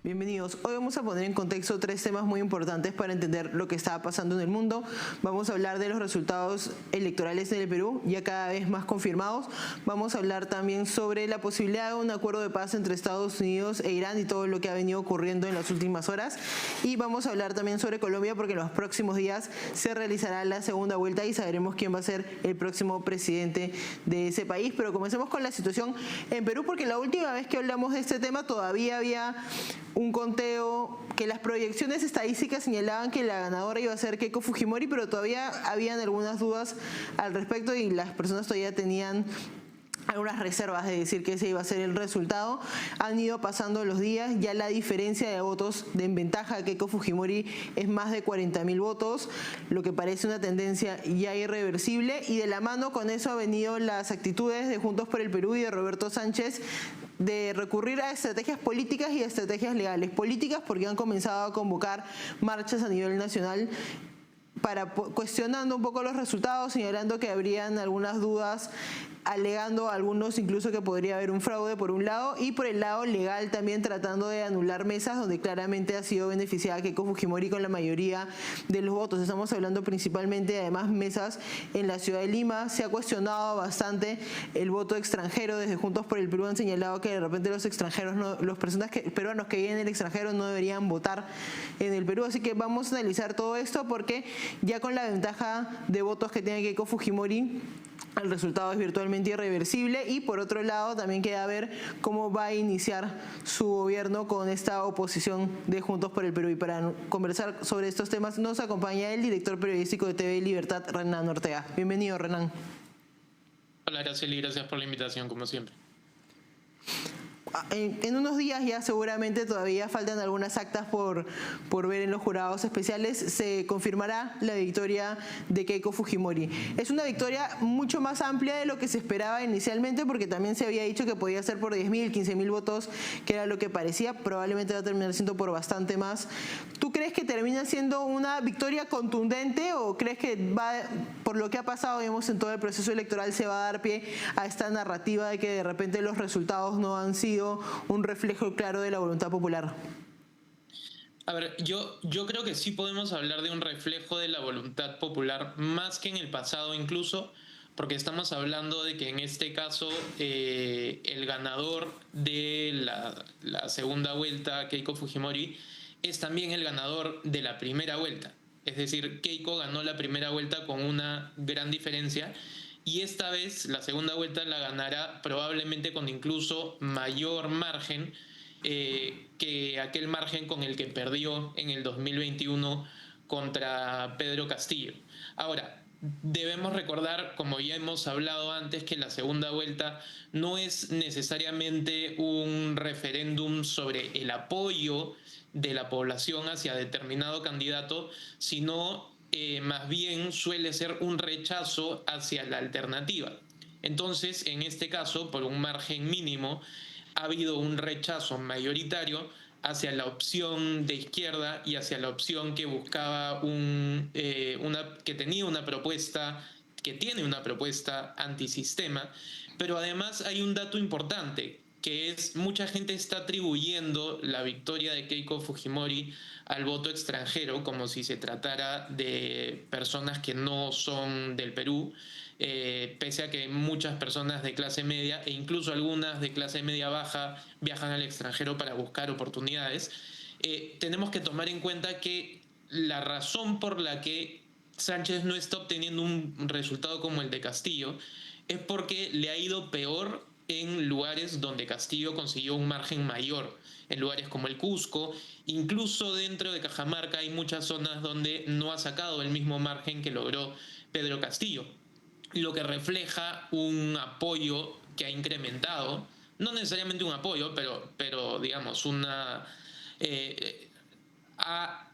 Bienvenidos. Hoy vamos a poner en contexto tres temas muy importantes para entender lo que está pasando en el mundo. Vamos a hablar de los resultados electorales en el Perú, ya cada vez más confirmados. Vamos a hablar también sobre la posibilidad de un acuerdo de paz entre Estados Unidos e Irán y todo lo que ha venido ocurriendo en las últimas horas. Y vamos a hablar también sobre Colombia, porque en los próximos días se realizará la segunda vuelta y sabremos quién va a ser el próximo presidente de ese país. Pero comencemos con la situación en Perú, porque la última vez que hablamos de este tema todavía había un conteo que las proyecciones estadísticas señalaban que la ganadora iba a ser Keiko Fujimori, pero todavía habían algunas dudas al respecto y las personas todavía tenían algunas reservas de decir que ese iba a ser el resultado. Han ido pasando los días, ya la diferencia de votos en ventaja de Keiko Fujimori es más de 40.000 votos, lo que parece una tendencia ya irreversible, y de la mano con eso han venido las actitudes de Juntos por el Perú y de Roberto Sánchez de recurrir a estrategias políticas y a estrategias legales. Políticas porque han comenzado a convocar marchas a nivel nacional para cuestionando un poco los resultados, señalando que habrían algunas dudas, alegando a algunos incluso que podría haber un fraude por un lado, y por el lado legal también tratando de anular mesas donde claramente ha sido beneficiada Keiko Fujimori con la mayoría de los votos. Estamos hablando principalmente de además mesas en la ciudad de Lima. Se ha cuestionado bastante el voto extranjero. Desde Juntos por el Perú han señalado que de repente los extranjeros, peruanos que viven en el extranjero no deberían votar en el Perú. Así que vamos a analizar todo esto porque ya con la ventaja de votos que tiene Keiko Fujimori, el resultado es virtualmente irreversible, y por otro lado también queda ver cómo va a iniciar su gobierno con esta oposición de Juntos por el Perú. Y para conversar sobre estos temas nos acompaña el director periodístico de TV Libertad, Renan Ortega. Bienvenido, Renan. Hola, Araceli, gracias por la invitación, como siempre. En unos días ya seguramente todavía faltan algunas actas por ver en los jurados especiales. Se confirmará la victoria de Keiko Fujimori. Es una victoria mucho más amplia de lo que se esperaba inicialmente, porque también se había dicho que podía ser por 10.000, 15.000 votos, que era lo que parecía. Probablemente va a terminar siendo por bastante más. ¿Tú crees que termina siendo una victoria contundente o crees que por lo que ha pasado, digamos, en todo el proceso electoral, se va a dar pie a esta narrativa de que de repente los resultados no han sido un reflejo claro de la voluntad popular? A ver, yo creo que sí podemos hablar de un reflejo de la voluntad popular, más que en el pasado incluso, porque estamos hablando de que en este caso el ganador de la segunda vuelta, Keiko Fujimori, es también el ganador de la primera vuelta. Es decir, Keiko ganó la primera vuelta con una gran diferencia, y esta vez la segunda vuelta la ganará probablemente con incluso mayor margen que aquel margen con el que perdió en el 2021 contra Pedro Castillo. Ahora, debemos recordar, como ya hemos hablado antes, que la segunda vuelta no es necesariamente un referéndum sobre el apoyo de la población hacia determinado candidato, sino más bien suele ser un rechazo hacia la alternativa. Entonces, en este caso, por un margen mínimo, ha habido un rechazo mayoritario hacia la opción de izquierda y hacia la opción que buscaba que tenía una propuesta, que tiene una propuesta antisistema. Pero además hay un dato importante, que es mucha gente está atribuyendo la victoria de Keiko Fujimori al voto extranjero, como si se tratara de personas que no son del Perú, pese a que muchas personas de clase media e incluso algunas de clase media baja viajan al extranjero para buscar oportunidades. Tenemos que tomar en cuenta que la razón por la que Sánchez no está obteniendo un resultado como el de Castillo es porque le ha ido peor en lugares donde Castillo consiguió un margen mayor, en lugares como el Cusco. Incluso dentro de Cajamarca hay muchas zonas donde no ha sacado el mismo margen que logró Pedro Castillo, lo que refleja un apoyo que ha incrementado, no necesariamente un apoyo, pero digamos, ha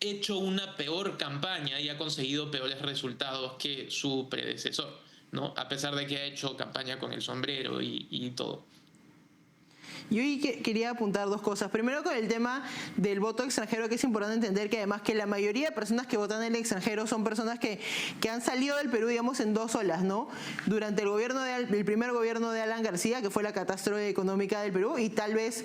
hecho una peor campaña y ha conseguido peores resultados que su predecesor, ¿no? A pesar de que ha hecho campaña con el sombrero y todo. Yo ahí quería apuntar dos cosas. Primero, con el tema del voto extranjero, que es importante entender que además que la mayoría de personas que votan en el extranjero son personas que han salido del Perú, digamos, en dos olas, ¿no? Durante el primer gobierno de Alan García, que fue la catástrofe económica del Perú, y tal vez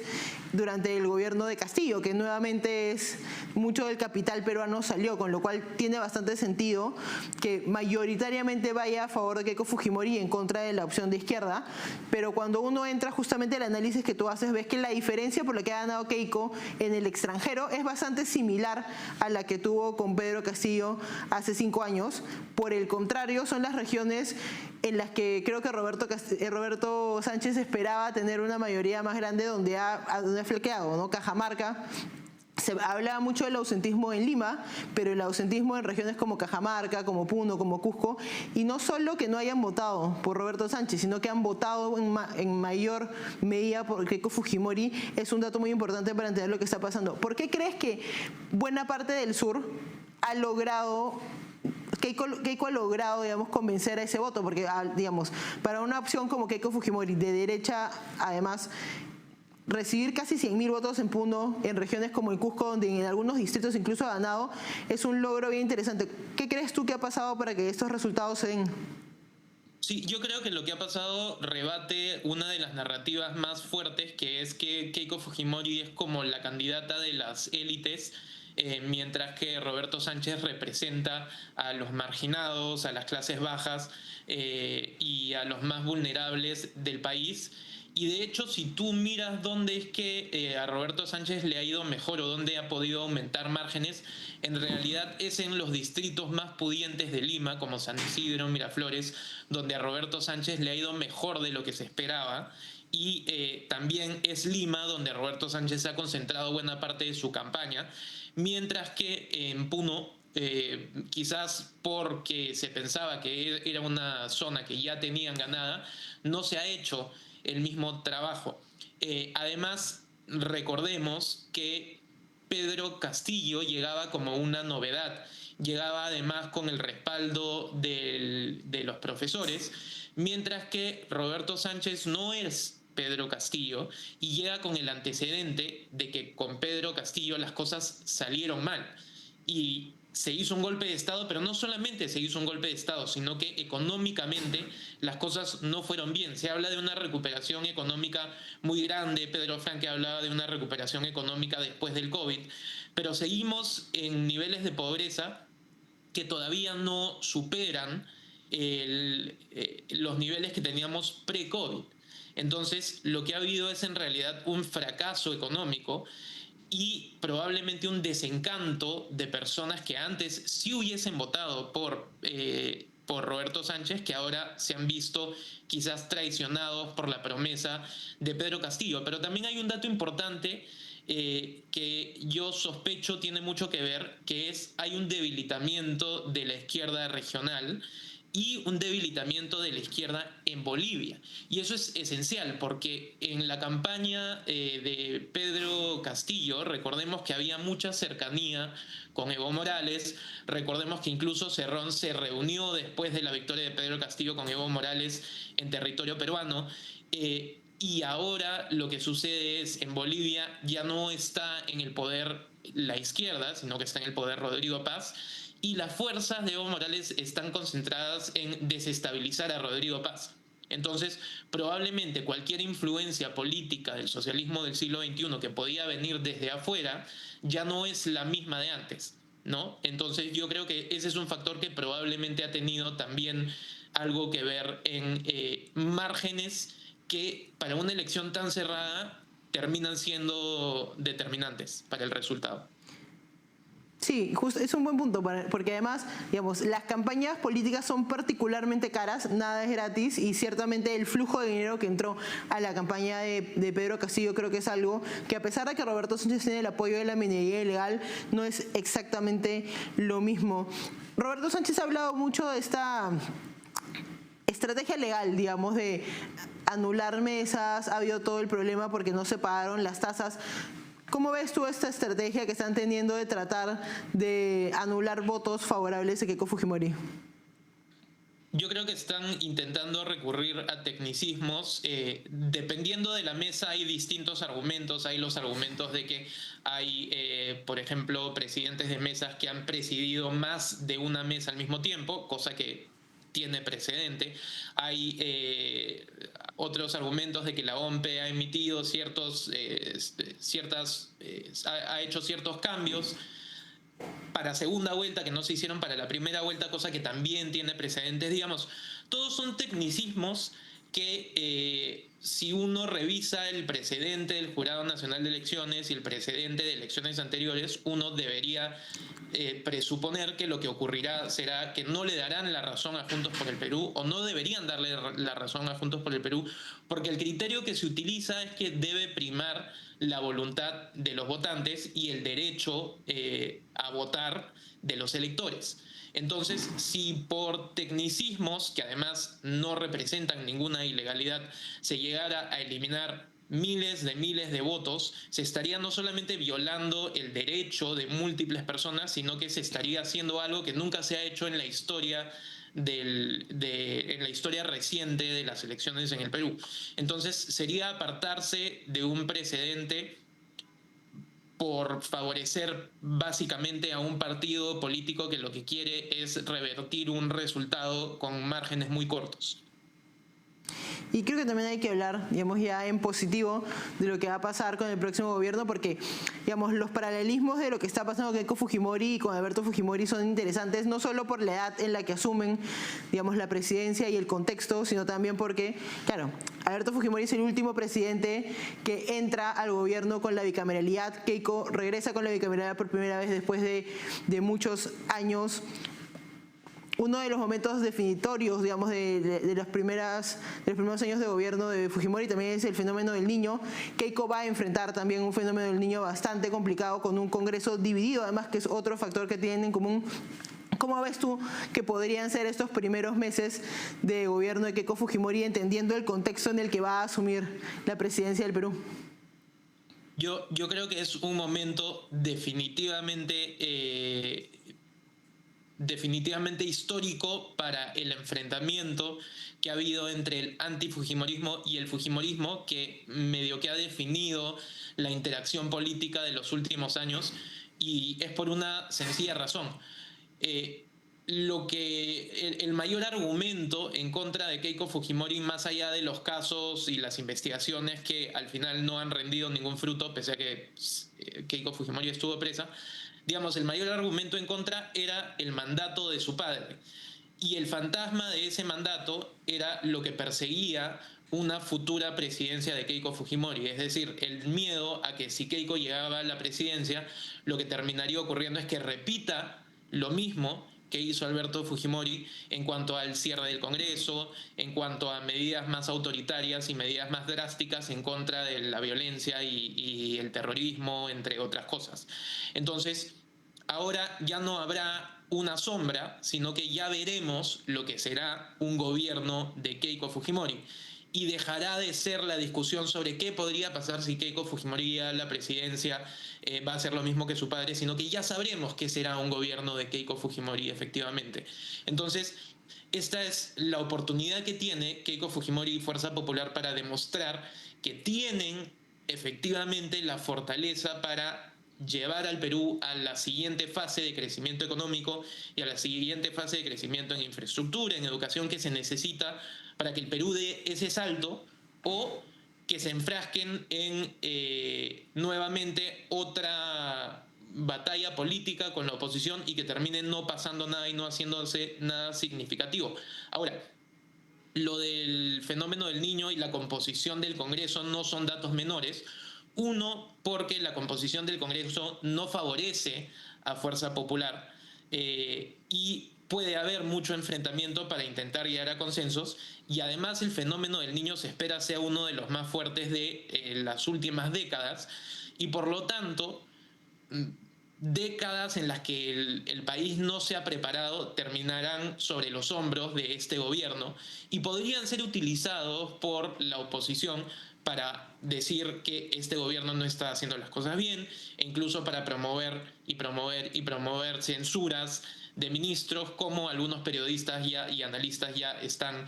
durante el gobierno de Castillo, que nuevamente es mucho del capital peruano salió, con lo cual tiene bastante sentido que mayoritariamente vaya a favor de Keiko Fujimori y en contra de la opción de izquierda. Pero cuando uno entra justamente al análisis que tú haces, ves que la diferencia por la que ha ganado Keiko en el extranjero es bastante similar a la que tuvo con Pedro Castillo hace 5 años. Por el contrario, son las regiones en las que creo que Roberto Sánchez esperaba tener una mayoría más grande donde ha flaqueado, ¿no? Cajamarca. Se hablaba mucho del ausentismo en Lima, pero el ausentismo en regiones como Cajamarca, como Puno, como Cusco, y no solo que no hayan votado por Roberto Sánchez, sino que han votado en mayor medida por Keiko Fujimori, es un dato muy importante para entender lo que está pasando. ¿Por qué crees que buena parte del sur ha logrado... Keiko ha logrado, digamos, convencer a ese voto? Porque, digamos, para una opción como Keiko Fujimori, de derecha, además, recibir casi 100.000 votos en Puno, en regiones como el Cusco, donde en algunos distritos incluso ha ganado, es un logro bien interesante. ¿Qué crees tú que ha pasado para que estos resultados se den? Sí, yo creo que lo que ha pasado rebate una de las narrativas más fuertes, que es que Keiko Fujimori es como la candidata de las élites, mientras que Roberto Sánchez representa a los marginados, a las clases bajas y a los más vulnerables del país. Y de hecho, si tú miras dónde es que a Roberto Sánchez le ha ido mejor o dónde ha podido aumentar márgenes, en realidad es en los distritos más pudientes de Lima, como San Isidro, Miraflores, donde a Roberto Sánchez le ha ido mejor de lo que se esperaba. Y también es Lima donde Roberto Sánchez ha concentrado buena parte de su campaña, mientras que en Puno, quizás porque se pensaba que era una zona que ya tenían ganada, no se ha hecho el mismo trabajo. Además, recordemos que Pedro Castillo llegaba como una novedad, llegaba además con el respaldo de los profesores, mientras que Roberto Sánchez no es Pedro Castillo y llega con el antecedente de que con Pedro Castillo las cosas salieron mal y se hizo un golpe de Estado, pero no solamente se hizo un golpe de Estado, sino que económicamente las cosas no fueron bien. Se habla de una recuperación económica muy grande, Pedro Franque hablaba de una recuperación económica después del COVID, pero seguimos en niveles de pobreza que todavía no superan los niveles que teníamos pre-COVID. Entonces, lo que ha habido es en realidad un fracaso económico y probablemente un desencanto de personas que antes sí hubiesen votado por Roberto Sánchez, que ahora se han visto quizás traicionados por la promesa de Pedro Castillo. Pero también hay un dato importante que yo sospecho tiene mucho que ver, que es hay un debilitamiento de la izquierda regional y un debilitamiento de la izquierda en Bolivia. Y eso es esencial porque en la campaña de Pedro Castillo, recordemos que había mucha cercanía con Evo Morales, recordemos que incluso Cerrón se reunió después de la victoria de Pedro Castillo con Evo Morales en territorio peruano, y ahora lo que sucede es en Bolivia ya no está en el poder la izquierda, sino que está en el poder Rodrigo Paz, y las fuerzas de Evo Morales están concentradas en desestabilizar a Rodrigo Paz. Entonces, probablemente cualquier influencia política del socialismo del siglo XXI que podía venir desde afuera ya no es la misma de antes, ¿no? Entonces, yo creo que ese es un factor que probablemente ha tenido también algo que ver en márgenes que para una elección tan cerrada terminan siendo determinantes para el resultado. Sí, justo, es un buen punto, porque además, digamos, las campañas políticas son particularmente caras, nada es gratis, y ciertamente el flujo de dinero que entró a la campaña de Pedro Castillo creo que es algo que, a pesar de que Roberto Sánchez tiene el apoyo de la minería ilegal, no es exactamente lo mismo. Roberto Sánchez ha hablado mucho de esta estrategia legal, digamos, de anular mesas, ha habido todo el problema porque no se pagaron las tasas. ¿Cómo ves tú esta estrategia que están teniendo de tratar de anular votos favorables a Keiko Fujimori? Yo creo que están intentando recurrir a tecnicismos. Dependiendo de la mesa hay distintos argumentos. Hay los argumentos de que hay, por ejemplo, presidentes de mesas que han presidido más de una mesa al mismo tiempo, cosa que tiene precedente. Hay otros argumentos de que la OMPE ha emitido ha hecho ciertos cambios para segunda vuelta que no se hicieron para la primera vuelta, cosa que también tiene precedentes. Digamos, todos son tecnicismos que si uno revisa el precedente del Jurado Nacional de Elecciones y el precedente de elecciones anteriores, uno debería presuponer que lo que ocurrirá será que no le darán la razón a Juntos por el Perú, o no deberían darle la razón a Juntos por el Perú, porque el criterio que se utiliza es que debe primar la voluntad de los votantes y el derecho a votar de los electores. Entonces, si por tecnicismos, que además no representan ninguna ilegalidad, se llegara a eliminar miles de votos, se estaría no solamente violando el derecho de múltiples personas, sino que se estaría haciendo algo que nunca se ha hecho en la historia en la historia reciente de las elecciones en el Perú. Entonces sería apartarse de un precedente por favorecer básicamente a un partido político que lo que quiere es revertir un resultado con márgenes muy cortos. Y creo que también hay que hablar, digamos, ya en positivo de lo que va a pasar con el próximo gobierno, porque, digamos, los paralelismos de lo que está pasando con Keiko Fujimori y con Alberto Fujimori son interesantes, no solo por la edad en la que asumen, digamos, la presidencia y el contexto, sino también porque, claro, Alberto Fujimori es el último presidente que entra al gobierno con la bicameralidad. Keiko regresa con la bicameralidad por primera vez después de muchos años. Uno de los momentos definitorios, digamos, de los primeros años de gobierno de Fujimori también es el fenómeno del Niño. Keiko va a enfrentar también un fenómeno del Niño bastante complicado, con un Congreso dividido, además, que es otro factor que tienen en común. ¿Cómo ves tú que podrían ser estos primeros meses de gobierno de Keiko Fujimori, entendiendo el contexto en el que va a asumir la presidencia del Perú? Yo creo que es un momento definitivamente histórico para el enfrentamiento que ha habido entre el antifujimorismo y el fujimorismo, que medio que ha definido la interacción política de los últimos años, y es por una sencilla razón. El mayor argumento en contra de Keiko Fujimori, más allá de los casos y las investigaciones que al final no han rendido ningún fruto, pese a que Keiko Fujimori estuvo presa, digamos, el mayor argumento en contra era el mandato de su padre. Y el fantasma de ese mandato era lo que perseguía una futura presidencia de Keiko Fujimori. Es decir, el miedo a que si Keiko llegaba a la presidencia, lo que terminaría ocurriendo es que repita lo mismo que hizo Alberto Fujimori en cuanto al cierre del Congreso, en cuanto a medidas más autoritarias y medidas más drásticas en contra de la violencia y el terrorismo, entre otras cosas. Entonces, ahora ya no habrá una sombra, sino que ya veremos lo que será un gobierno de Keiko Fujimori. Y dejará de ser la discusión sobre qué podría pasar si Keiko Fujimori a la presidencia va a ser lo mismo que su padre, sino que ya sabremos qué será un gobierno de Keiko Fujimori efectivamente. Entonces, esta es la oportunidad que tiene Keiko Fujimori y Fuerza Popular para demostrar que tienen efectivamente la fortaleza para llevar al Perú a la siguiente fase de crecimiento económico y a la siguiente fase de crecimiento en infraestructura, en educación, que se necesita para que el Perú dé ese salto, o que se enfrasquen en nuevamente otra batalla política con la oposición y que terminen no pasando nada y no haciéndose nada significativo. Ahora, lo del fenómeno del Niño y la composición del Congreso no son datos menores. Uno, porque la composición del Congreso no favorece a Fuerza Popular y puede haber mucho enfrentamiento para intentar llegar a consensos, y además el fenómeno del Niño se espera sea uno de los más fuertes de las últimas décadas, y por lo tanto décadas en las que el país no se ha preparado terminarán sobre los hombros de este gobierno y podrían ser utilizados por la oposición para decir que este gobierno no está haciendo las cosas bien, e incluso para promover censuras de ministros, como algunos periodistas y analistas ya están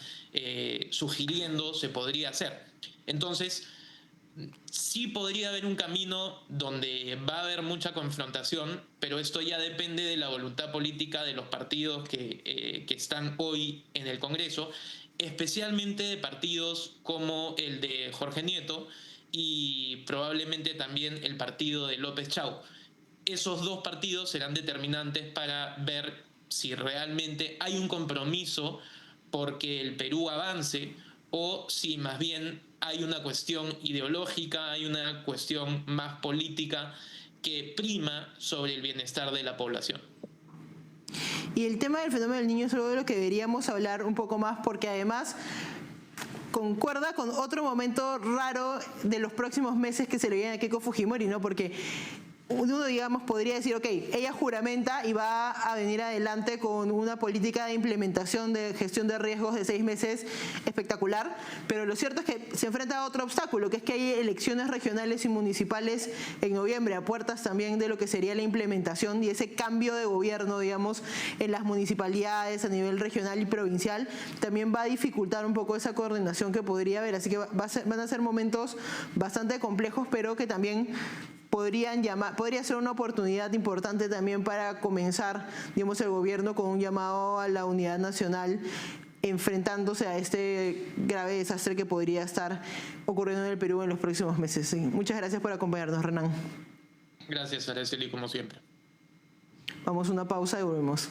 sugiriendo se podría hacer. Entonces, sí podría haber un camino donde va a haber mucha confrontación, pero esto ya depende de la voluntad política de los partidos que están hoy en el Congreso, especialmente de partidos como el de Jorge Nieto y probablemente también el partido de López Chau. Esos dos partidos serán determinantes para ver si realmente hay un compromiso porque el Perú avance o si más bien hay una cuestión ideológica, hay una cuestión más política que prima sobre el bienestar de la población. Y el tema del fenómeno del Niño es algo de lo que deberíamos hablar un poco más, porque además concuerda con otro momento raro de los próximos meses que se le viene a Keiko Fujimori, ¿no? Porque uno, digamos, podría decir, ok, ella juramenta y va a venir adelante con una política de implementación de gestión de riesgos de 6 meses espectacular, pero lo cierto es que se enfrenta a otro obstáculo, que es que hay elecciones regionales y municipales en noviembre, a puertas también de lo que sería la implementación y ese cambio de gobierno, digamos, en las municipalidades a nivel regional y provincial, también va a dificultar un poco esa coordinación que podría haber, así que van a ser momentos bastante complejos, pero que también podría ser una oportunidad importante también para comenzar, digamos, el gobierno con un llamado a la unidad nacional enfrentándose a este grave desastre que podría estar ocurriendo en el Perú en los próximos meses. Sí. Muchas gracias por acompañarnos, Renan. Gracias, Araceli, como siempre. Vamos a una pausa y volvemos.